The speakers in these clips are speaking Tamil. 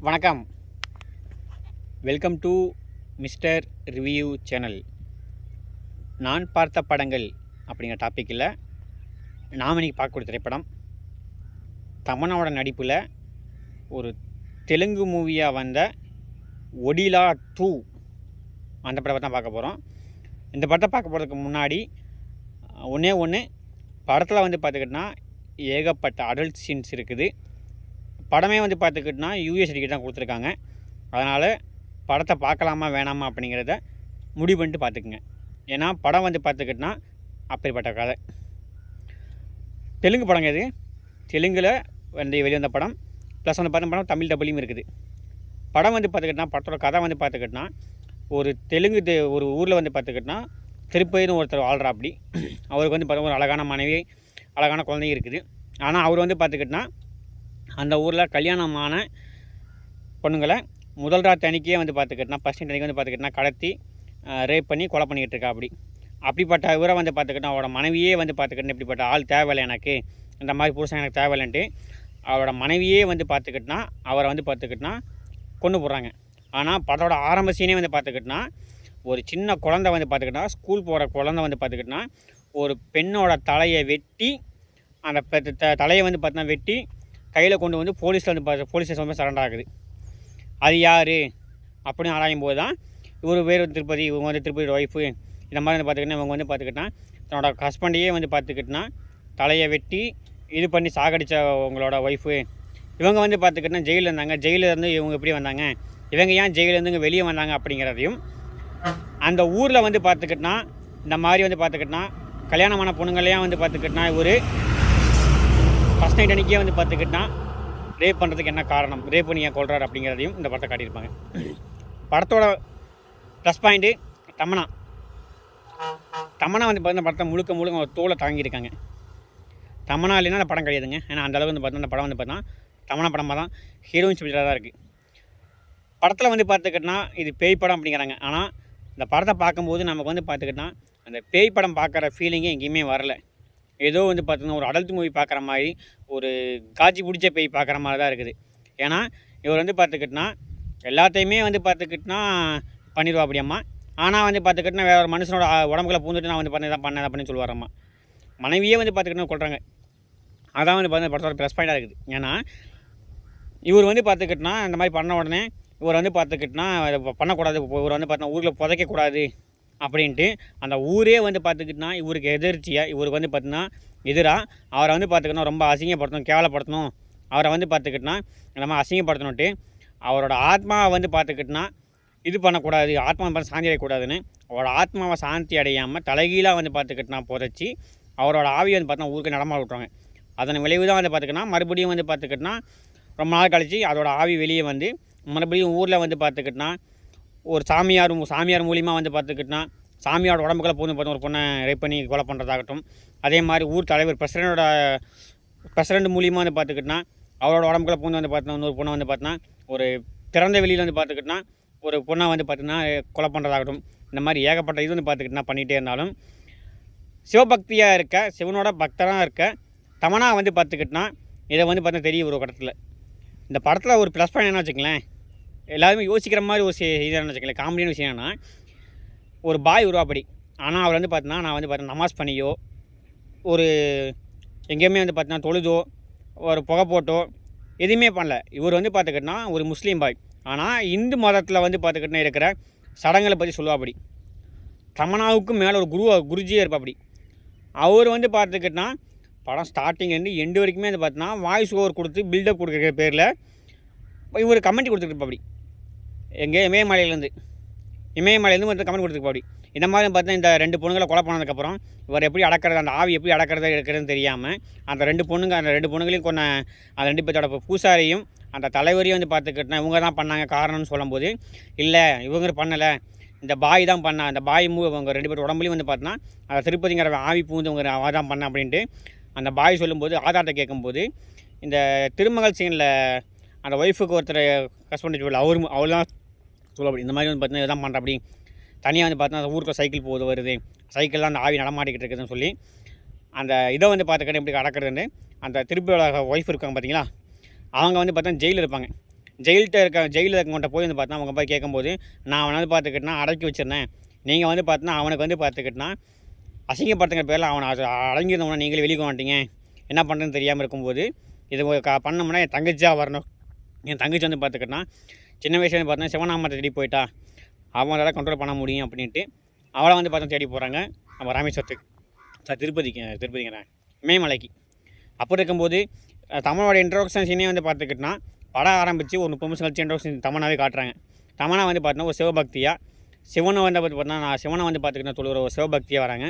வணக்கம். Welcome to mister review channel. நான் பார்த்த படங்கள் அப்படிங்கிற டாப்பிக்கில் நாம் இன்றைக்கி பார்க்கக்கூடிய திரைப்படம் தமன்னாவோட நடிப்பில் ஒரு தெலுங்கு மூவியாக வந்த ஒடிலா 2 அந்த படத்தை தான் பார்க்க போகிறோம். இந்த படத்தை பார்க்க போகிறதுக்கு முன்னாடி ஒன்று படத்தில் பார்த்துக்கிட்டிங்கன்னா ஏகப்பட்ட அடல்ட் சீன்ஸ் இருக்குது. படமே பார்த்துக்கிட்டிங்கன்னா யூஎஸ் டிக்கெட் தான் கொடுத்துருக்காங்க. அதனால் படத்தை பார்க்கலாமா வேணாமா அப்படிங்கிறத முடிவு பண்ணிட்டு பார்த்துக்குங்க. ஏன்னா படம் பார்த்துக்கிட்டிங்கன்னா அப்படிப்பட்ட கதை. தெலுங்கு படங்க இது. தெலுங்கில் வெளிவந்த படம் ப்ளஸ் படம் தமிழ் டபுளையும் இருக்குது. படம் பார்த்துக்கிட்டிங்கன்னா படத்தோட கதை பார்த்துக்கிட்டிங்கன்னா ஒரு தெலுங்கு ஒரு ஊரில் பார்த்துக்கிட்டிங்கன்னா திருப்பதினு ஒருத்தர் வாழ்கிறா. அப்படி அவருக்கு பார்த்தா ஒரு அழகான மனைவி அழகான குழந்தைங்க இருக்குது. ஆனால் அவர் பார்த்துக்கிட்டிங்கன்னா அந்த ஊரில் கல்யாணமான பொண்ணுங்களை முதல் ராத் அன்றைக்கே பார்த்துக்கிட்டினா ஃபஸ்ட் நைட் அன்றைக்கி பார்த்துக்கிட்டினா கடத்தி ரேப் பண்ணி கொலை பண்ணிக்கிட்டு இருக்கா. அப்படிப்பட்ட இவரை பார்த்துக்கிட்டினா அவரோட மனைவியே பார்த்துக்கிட்டினா இப்படிப்பட்ட ஆள் தேவையில்லை, எனக்கு இந்த மாதிரி புருஷன் எனக்கு தேவையில்லைன்ட்டு அவரோட மனைவியே பார்த்துக்கிட்டினா அவரை பார்த்துக்கிட்டினா கொண்டு போடுறாங்க. ஆனால் படத்தோட ஆரம்ப சீனே பார்த்துக்கிட்டினா ஒரு சின்ன குழந்தை பார்த்துக்கிட்டினா ஸ்கூல் போகிற குழந்தை பார்த்துக்கிட்டினா ஒரு பெண்ணோட தலையை வெட்டி அந்த தலையை பார்த்தீங்கன்னா வெட்டி கையில் கொண்டு போலீஸில் போலீஸ் ஸ்டேஷன் சரண்டர் ஆகுது. அது யார் அப்படின்னு ஆராயும் போது தான் இவர் வேறு திருப்பதி, இவங்க திருப்பதியோட ஒய்ஃபு இந்த மாதிரி பார்த்துக்கிட்டா இவங்க பார்த்துக்கிட்டா தன்னோட ஹஸ்பண்டையே பார்த்துக்கிட்டினா தலையை வெட்டி இது பண்ணி சாகடித்தவங்களோட ஒய்ஃபு. இவங்க பார்த்துக்கிட்டினா ஜெயிலில் இருந்தாங்க. ஜெயிலிருந்து இவங்க எப்படி வந்தாங்க, இவங்க ஏன் ஜெயிலேருந்து இங்கே வெளியே வந்தாங்க அப்படிங்கிறதையும் அந்த ஊரில் பார்த்துக்கிட்டினா இந்த மாதிரி பார்த்துக்கிட்டினா கல்யாணமான பொண்ணுங்களையும் பார்த்துக்கிட்டினா இவர் ஃபஸ்ட் நைட் அன்றைக்கே பார்த்துக்கிட்டினா ரேப் பண்ணுறதுக்கு என்ன காரணம், ரேப் பண்ணி ஏன் கொள்கிறார் அப்படிங்கிறதையும் இந்த படத்தை காட்டியிருப்பாங்க. படத்தோட ப்ளஸ் பாயிண்ட்டு தமன்னா பார்த்தீங்கன்னா படத்தை முழுக்க ஒரு தோலை தாங்கியிருக்காங்க. தமன்னா இல்லைன்னா அந்த படம் கிடையாதுங்க. ஏன்னா அந்தளவு பார்த்தீங்கன்னா அந்த படம் பார்த்தீங்கன்னா தமன்னா படமாக தான் ஹீரோயின் பிக்சராக தான் இருக்குது. படத்தில் பார்த்துக்கிட்டினா இது பேய் படம் அப்படிங்கிறாங்க. ஆனால் இந்த படத்தை பார்க்கும்போது நமக்கு பார்த்துக்கிட்டினா அந்த பேய் படம் பார்க்குற ஃபீலிங்கே எங்கேயுமே வரல. ஏதோ பார்த்தீங்கன்னா ஒரு அடல்ட் மூவி பார்க்குற மாதிரி, ஒரு காட்சி பிடிச்ச பேய் பார்க்குற மாதிரி தான் இருக்குது. ஏன்னா இவர் பார்த்துக்கிட்டினா எல்லாத்தையுமே பார்த்துக்கிட்டினா பண்ணிடுவா அப்படியம்மா. ஆனால் பார்த்துக்கிட்டினா வேறு ஒரு மனுஷனோட உடம்புல பூந்துட்டு நான் பண்ணேன் அப்படின்னு சொல்லுவாரம்மா. மனைவியே பார்த்துக்கிட்டினா கொள்கிறாங்க. அதான் பார்த்தீங்கன்னா படத்தோட ப்ளஸ் பாயிண்டாக இருக்குது. ஏன்னா இவர் பார்த்துக்கிட்டினா இந்த மாதிரி பண்ண உடனே இவர் பார்த்துக்கிட்டினா பண்ணக்கூடாது, இவர் பார்த்தீங்கன்னா ஊரில் புதைக்கக்கூடாது அப்படின்ட்டு அந்த ஊரே பார்த்துக்கிட்டினா இவருக்கு எதிர்ச்சியாக இவருக்கு பார்த்தீங்கன்னா எதிராக அவரை பார்த்துக்கிட்டினா ரொம்ப அசிங்கப்படுத்தணும், கேவலப்படுத்தணும், அவரை பார்த்துக்கிட்டினா நம்ம அசிங்கப்படுத்தணுன்ட்டு அவரோட ஆத்மாவை பார்த்துக்கிட்டினா இது பண்ணக்கூடாது, ஆத்மாவை பார்த்து சாந்தி அடையக்கூடாதுன்னு அவரோட ஆத்மாவை சாந்தி அடையாமல் தலைகீழாக பார்த்துக்கிட்டினா புதைச்சி அவரோட ஆவியை பார்த்தா ஊருக்கு நடமாட விட்ருவாங்க. அதன் விளைவு தான் பார்த்துக்கிட்டினா மறுபடியும் பார்த்துக்கிட்டினா ரொம்ப நாள் கழித்து அதோட ஆவி வெளியே மறுபடியும் ஊரில் பார்த்துக்கிட்டினா ஒரு சாமியார் மூலியமாக பார்த்துக்கிட்டினா சாமியோட உடம்புக்குள்ள பார்த்து ஒரு பொண்ணை ரேப் பண்ணி கொலை பண்ணுறதாகட்டும். அதே மாதிரி ஊர் தலைவர் பிரசிடெண்ட் மூலியமாக பார்த்துக்கிட்டினா அவரோட உடம்புக்குள்ள பூந்து பார்த்தீங்கன்னா இன்னொரு பொண்ணை பார்த்தீங்கன்னா ஒரு திறந்த வெளியில் பார்த்துக்கிட்டினா ஒரு பொண்ணை பார்த்தீங்கன்னா கொலை பண்ணுறதாகட்டும். இந்த மாதிரி ஏகப்பட்ட இது பார்த்துக்கிட்டினா பண்ணிகிட்டே இருந்தாலும் சிவபக்தியாக இருக்க, சிவனோட பக்தராக இருக்க தமன்னா பார்த்துக்கிட்டினா இதை பார்த்தீங்கன்னா தெரியும் ஒரு கட்டத்தில். இந்த படத்தில் ஒரு ப்ளஸ் பாயிண்ட் என்ன வச்சுக்கலேன், எல்லாருமே யோசிக்கிற மாதிரி ஒரு இதான வச்சுக்கல காமெடியான விஷயம் என்னன்னா, ஒரு பாய் உருவாப்படி. ஆனால் அவர் பார்த்தீங்கன்னா நான் பார்த்தீங்கன்னா நமாஸ் பண்ணியோ ஒரு எங்கேயுமே பார்த்தீங்கன்னா தொழுதோ ஒரு புகை போட்டோ எதுவுமே பண்ணல. இவர் பார்த்துக்கிட்டினா ஒரு முஸ்லீம் பாய். ஆனால் இந்து மதத்தில் பார்த்துக்கிட்டினா இருக்கிற சடங்குகளை பற்றி சொல்லுவாப்படி. தமன்னாவுக்கும் மேலே ஒரு குருஜியே இருப்பாப்படி. அவர் பார்த்துக்கிட்டினா படம் ஸ்டார்டிங்லேருந்து எண்டு வரைக்குமே பார்த்தீங்கன்னா வாய்ஸ் ஓவர் கொடுத்து பில்டப் கொடுக்குற பேரில் இவர் கமெண்ட் கொடுத்துருப்பாப்படி. எங்கே இமயமலையிலேருந்து கமெண்ட் கொடுத்துருப்பாப்படி. இந்த மாதிரி பார்த்தீங்கன்னா இந்த 2 பொண்ணுங்களை கொலை பண்ணதுக்கப்புறம் இவர் எப்படி அடக்கிறது, அந்த ஆவி எப்படி அடக்கிறதா இருக்கிறதுன்னு தெரியாமல் அந்த 2 பொண்ணுங்களையும் கொண்ட அந்த 2 பேர்த்தோட பூசாரியும் அந்த தலைவரையும் பார்த்துக்கிட்டேன் இவங்க தான் பண்ணாங்க காரணம்னு சொல்லும்போது, இல்லை இவங்க பண்ணலை, இந்த பாய் தான் பண்ணா, அந்த பாய் அவங்க 2 பேர் உடம்புலையும் பார்த்தீங்கன்னா அந்த திருப்பதிங்கிற ஆவி பூந்து இவங்க அவ தான் பண்ண அப்படின்ட்டு அந்த பாய் சொல்லும்போது ஆதாரத்தை கேட்கும்போது இந்த திருமகள் சீனில் அந்த ஒய்ஃபுக்கு ஒருத்தர் ஹஸ்பண்ட் சொல்லி அவள் தான் சொல்லப்படி இந்த மாதிரி பார்த்தீங்கன்னா இதான் பண்ணுற அப்படி தனியாக பார்த்தீங்கன்னா ஊருக்கு சைக்கிள் வருது, சைக்கிள்லாம் அந்த ஆவி நடமாட்டிக்கிட்டு இருக்குதுன்னு சொல்லி அந்த இதை பார்த்துக்கிட்டு எப்படி அடக்கிறதுன்னு அந்த திருப்பியோட ஒய்ஃப் இருக்காங்க பார்த்தீங்களா, அவங்க பார்த்தா ஜெயிலில் இருப்பாங்க. ஜெயிலில் இருக்கவங்கள்ட்ட போய் வந்து பார்த்தா அவங்க போய் கேட்கும்போது நான் அவனை வந்து பார்த்துக்கிட்டனா அடக்கி வச்சுருந்தேன், நீங்கள் வந்து பார்த்தீங்கன்னா அவனுக்கு வந்து பார்த்துக்கிட்டனா அசிங்கப்படுத்துங்கிற பேரில் அவனை அடங்கியிருந்தவனை நீங்களே வெளியே மாட்டீங்க, என்ன பண்ணுறதுன்னு தெரியாமல் இருக்கும்போது இது பண்ணோம்னா என் தங்கச்சியாக வரணும். என் தங்கச்சி வந்து பார்த்துக்கிட்டனா சின்ன வயசுல வந்து பார்த்தீங்கன்னா சிவனாமத்தை தேடி போயிட்டா, அவங்களால கண்ட்ரோல் பண்ண முடியும் அப்படின்ட்டு அவளை வந்து பார்த்தா தேடி போகிறாங்க நம்ம ராமேஸ்வரத்துக்கு, திருப்பதிங்கிறேன் இமயமலைக்கு. அப்படி இருக்கும்போது தமிழோட இன்ட்ரோடக்ஷன் சீனே வந்து பார்த்துக்கிட்டனா படம் ஆரம்பித்து ஒரு 30 நிமிஷம் கழிச்சு இன்ட்ரோடக்ஷன் தமனாவே காட்டுறாங்க. தமனா வந்து பார்த்தீங்கன்னா ஒரு சிவபக்தியாக சிவனை வந்து பார்த்தீங்கன்னா நான் சிவனை வந்து பார்த்துக்கிட்டா தொழுகிற ஒரு சிவபக்தியாக வராங்க.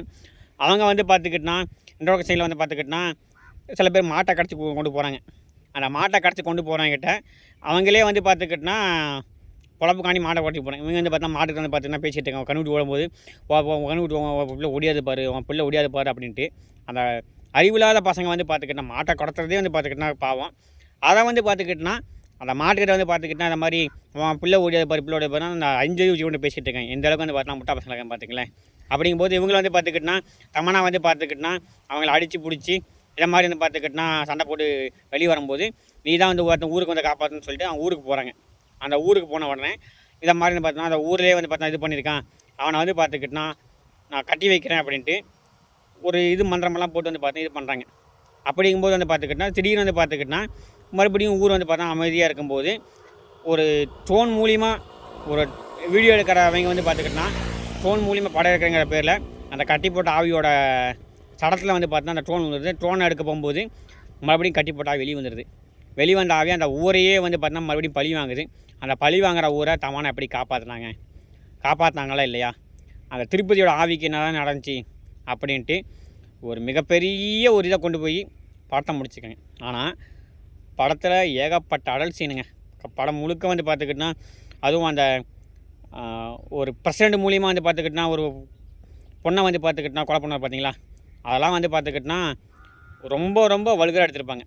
அவங்க வந்து பார்த்துக்கிட்டனா இன்ட்ரோடக்ஷனில் வந்து பார்த்துக்கிட்டனா சில பேர் மாட்டை கடிச்சு கொண்டு போகிறாங்க. அந்த மாட்டை கடிச்சு கொண்டு போகிறவங்கிட்ட அவங்களே வந்து பார்த்துக்கிட்டனா பொழப்புக்காண்டி மாட்டை ஓட்டி போகிறாங்க. இவங்க வந்து பார்த்தா மாட்டுக்கு வந்து பார்த்திங்கன்னா பேசிகிட்டு இருக்காங்க, கண்ணுவிட்டு ஓடும்போது கண்ணுவிட்டு பிள்ளை ஒடியாது பாரு, உன் பிள்ளை ஒடியாது பாரு அப்படின்ட்டு. அந்த அறிவில்லாத பசங்க வந்து பார்த்துக்கிட்டா மாட்டை கடத்துறதே வந்து பார்த்துக்கிட்டனா பாவம். அதை வந்து பார்த்துக்கிட்டனா அந்த மாட்டுக்கிட்ட வந்து பார்த்துக்கிட்டா அந்த மாதிரி அவன் பிள்ளை ஓடியாது பாரு, பிள்ளை ஓடியாது பாரு, அந்த 5 வச்சு கொண்டு பேசிகிட்டு இருக்காங்க. எந்த அளவுக்கு வந்து பார்த்தா முட்டா பசங்க பார்த்துக்கலாம். அப்படிங்கும்போது இவங்களை வந்து பார்த்துக்கிட்டனா தமனா வந்து பார்த்துக்கிட்டனா அவங்கள அடித்து பிடிச்சி இதை மாதிரி வந்து பார்த்துக்கிட்டனா சண்டை போட்டு வெளியே வரும்போது நீ தான் வந்து ஊருக்கு வந்து காப்பாற்றுன்னு சொல்லிட்டு அவங்க ஊருக்கு போகிறாங்க. அந்த ஊருக்கு போன உடனே இதை மாதிரி வந்து பார்த்தோன்னா அந்த ஊர்லேயே வந்து பார்த்தா இது பண்ணியிருக்கான், அவனை வந்து பார்த்துக்கிட்டனா நான் கட்டி வைக்கிறேன் அப்படின்ட்டு ஒரு இது மந்திரமெல்லாம் போட்டு வந்து பார்த்தா இது பண்ணுறாங்க. அப்படிங்கும்போது வந்து பார்த்துக்கிட்டனா திடீர்னு வந்து பார்த்துக்கிட்டனா மறுபடியும் ஊர் வந்து பார்த்தா அமைதியாக இருக்கும்போது ஒரு ட்ரோன் மூலிமா ஒரு வீடியோ எடுக்கிறவங்க வந்து பார்த்துக்கிட்டனா ட்ரோன் மூலிமா படம் எடுக்கிறங்கிற பேரில் அந்த கட்டி போட்ட ஆவியோட சடத்தில் வந்து பார்த்தா அந்த ட்ரோன் வந்துடுது. ட்ரோனை எடுக்க போகும்போது மறுபடியும் கட்டி போட்ட ஆவி வெளியே வந்துடுது. வெளியே வந்த ஆவி அந்த ஊரையே வந்து பார்த்தா மறுபடியும் பழி வாங்குது. அந்த பழி வாங்குகிற ஊரை தமனா எப்படி காப்பாற்றினாங்களா இல்லையா, அந்த திருப்பதியோட ஆவிக்கு என்ன தான் நடந்துச்சு அப்படின்ட்டு ஒரு மிகப்பெரிய ஒரு இதை கொண்டு போய் படத்தை முடிச்சுக்கோங்க. ஆனால் படத்தில் ஏகப்பட்ட அடல் சீனுங்க. படம் முழுக்க வந்து பார்த்துக்கிட்டனா அதுவும் அந்த ஒரு பிரசிடெண்ட் மூலியமாக வந்து பார்த்துக்கிட்டனா ஒரு பொண்ணை வந்து பார்த்துக்கிட்டனா கொலை பண்ண பார்த்தீங்களா, அதெல்லாம் வந்து பார்த்துக்கிட்டனா ரொம்ப ரொம்ப வல்கராக எடுத்திருப்பாங்க.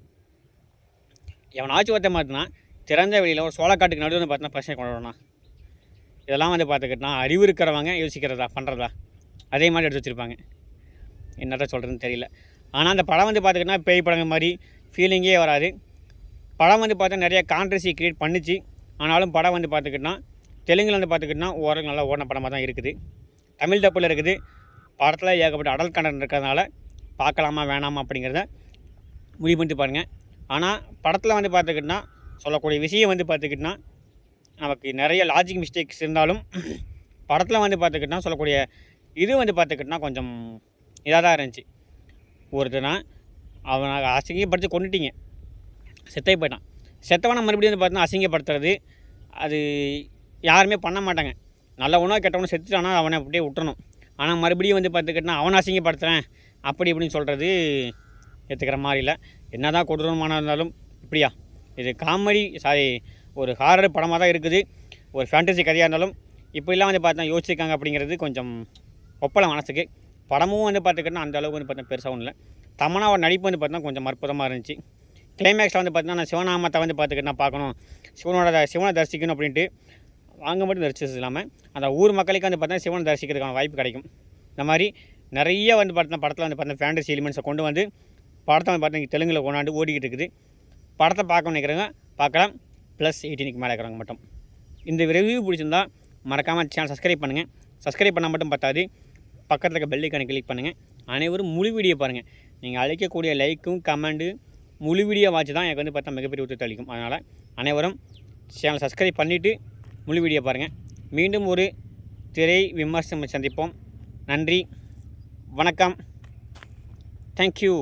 எவனாச்சும் ஒருத்த மாற்றினா திறந்த வெளியில் ஒரு சோளக்காட்டுக்கு நடுவில் வந்து பார்த்தீங்கன்னா பிரச்சனை கொண்டு வரணும். இதெல்லாம் வந்து பார்த்துக்கிட்டனா அறிவு இருக்கிறவங்க யோசிக்கிறதா பண்ணுறதா அதே மாதிரி எடுத்து வச்சுருப்பாங்க. என்னதான் சொல்கிறதுன்னு தெரியல. ஆனால் அந்த படம் வந்து பார்த்துக்கிட்டனா பேய் படங்கள் மாதிரி ஃபீலிங்கே வராது. படம் வந்து பார்த்தா நிறைய கான்ட்ரவர்சி க்ரியேட் பண்ணிச்சு. ஆனாலும் படம் வந்து பார்த்துக்கிட்டனா தெலுங்கில் வந்து பார்த்துக்கிட்டனா ஓரளவுக்கு நல்லா ஓடின படமாக தான் இருக்குது. தமிழ் டப்பில் இருக்குது. படத்தில் ஏகப்பட்ட அடல் கண்டென்ட் இருக்கிறதுனால பார்க்கலாமா வேணாமா அப்படிங்கிறத முடிவு பண்ணிட்டு பாருங்கள். ஆனால் படத்தில் வந்து பார்த்துக்கிட்டனா சொல்லக்கூடிய விஷயம் வந்து பார்த்துக்கிட்டனா நமக்கு நிறைய லாஜிக் மிஸ்டேக்ஸ் இருந்தாலும் படத்தில் வந்து பார்த்துக்கிட்டனா சொல்லக்கூடிய இது வந்து பார்த்துக்கிட்டனா கொஞ்சம் இதாக தான் இருந்துச்சு. ஒருத்தனா அவனை அசிங்கப்படுத்தி கொண்டுட்டீங்க, செத்தே போயிட்டான். செத்தவனை மறுபடியும் வந்து பார்த்தீங்கன்னா அசிங்கப்படுத்துறது அது யாருமே பண்ண மாட்டாங்க. நல்லவனோ கெட்டவனோ செத்துட்டானா அவனை அப்படியே விட்டுறணும். ஆனால் மறுபடியும் வந்து பார்த்துக்கிட்டனா அவனை அசிங்கப்படுத்துகிறேன் அப்படி இப்படின்னு சொல்கிறது ஏற்றுக்கிற மாதிரி இல்லை. என்ன தான் கொடூரமான இருந்தாலும் இப்படியா, இது காமெடி ஒரு ஹாரர் படமாக தான் இருக்குது. ஒரு ஃபேண்டசி கதையாக இருந்தாலும் இப்படிலாம் வந்து பார்த்தா யோசிச்சிருக்காங்க அப்படிங்கிறது கொஞ்சம் ஒப்பலை மனசுக்கு. படமும் வந்து பார்த்துக்கிட்டனா அந்த அளவுக்கு வந்து பார்த்தா பெருசாகவும் இல்லை. தமனாவோட நடிப்பு வந்து பார்த்தா கொஞ்சம் அற்புதமாக இருந்துச்சு. கிளைமேக்ஸில் வந்து பார்த்தீங்கன்னா நான் சிவநாமத்தை வந்து பார்த்துக்கிட்டா பார்க்கணும், சிவனை தரிசிக்கணும் அப்படின்ட்டு வாங்க மட்டும் தரிசிச்சது இல்லாமல் அந்த ஊர் மக்களுக்கு வந்து பார்த்தா சிவனை தரிசிக்கிறதுக்கான வாய்ப்பு கிடைக்கும். இந்த மாதிரி நிறைய வந்து பார்த்தீங்கன்னா படத்தில் வந்து பார்த்தா ஃபேண்டசி எலிமெண்ட்ஸை கொண்டு வந்து படத்தை வந்து பார்த்தீங்கன்னா தெலுங்கில் கொண்டாண்டு ஓடிக்கிட்டு இருக்குது. படத்தை பார்க்க நினைக்கிறவங்க பார்க்கலாம், +18 மேலே இருக்கிறவங்க மட்டும். இந்த ரிவ்யூ பிடிச்சிருந்தா மறக்காமல் சேனல் சப்ஸ்கிரைப் பண்ணுங்கள். சப்ஸ்கிரைப் பண்ணால் மட்டும் பத்தாது, பக்கத்தில் இருக்க பெல் ஐக்கானை கிளிக் பண்ணுங்கள். அனைவரும் முழு வீடியோ பாருங்கள். நீங்கள் அழைக்கக்கூடிய லைக்கும் கமெண்டு முழு வீடியோ வாட்சி தான் எனக்கு வந்து பார்த்தா மிகப்பெரிய ஊற்றத்தை அளிக்கும். அதனால் அனைவரும் சேனல் சப்ஸ்கிரைப் பண்ணிவிட்டு முழு வீடியோ பாருங்கள். மீண்டும் ஒரு திரை விமர்சனம் சந்திப்போம். நன்றி, வணக்கம், தேங்க்யூ.